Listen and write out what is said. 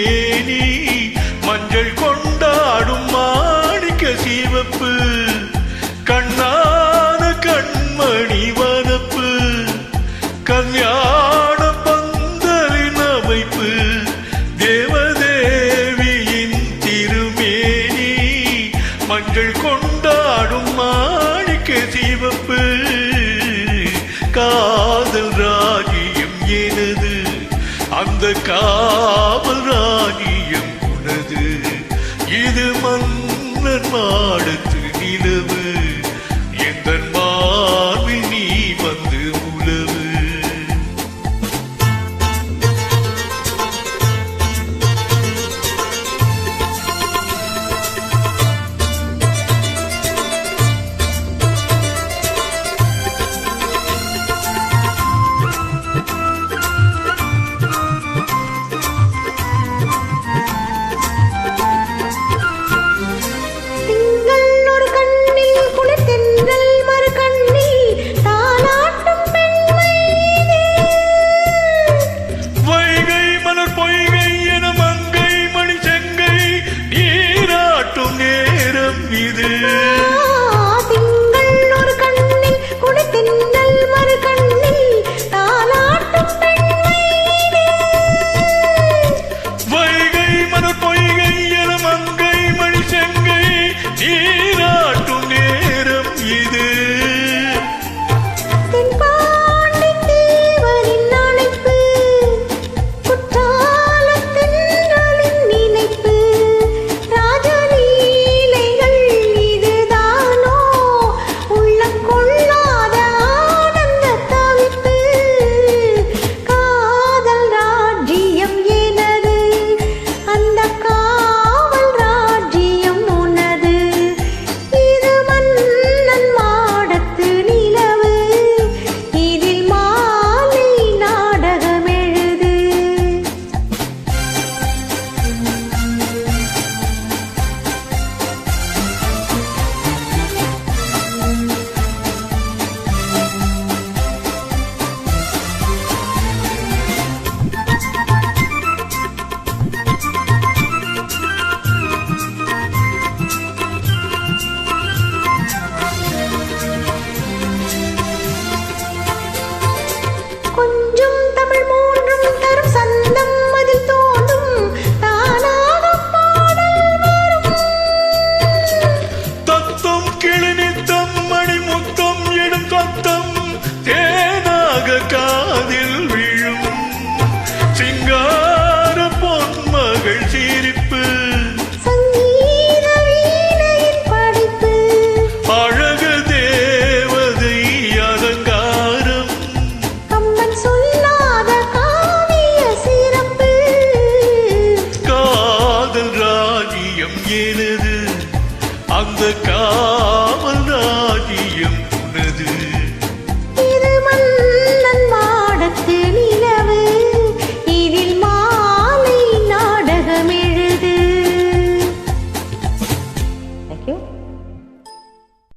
திருமேனி மஞ்சள் கொண்டாடும் மாணிக்க சிவப்பு கண்ணான கண்மணி வனப்பு கல்யாண பந்தலின் அமைப்பு தேவதேவியின் திருமேனி மஞ்சள் கொண்டாடும் மாணிக்க சிவப்பு காதல் ராஜ்யம் எனது அந்த காவல் ராஜ்யம் உனது இது மன்னன் மாடத்து நிலவு எந்த மார்பில் நீ வந்து உலவு காதில் விழும் சிங்கார பொன்மகள் சிரிப்பு சங்கீத வீணையின் படைப்பு அழகு தேவதை அலங்காரம் அம்மன் சொல்லாத காவிய சிறப்பு காதல் ராஜ்யம் எனது அந்த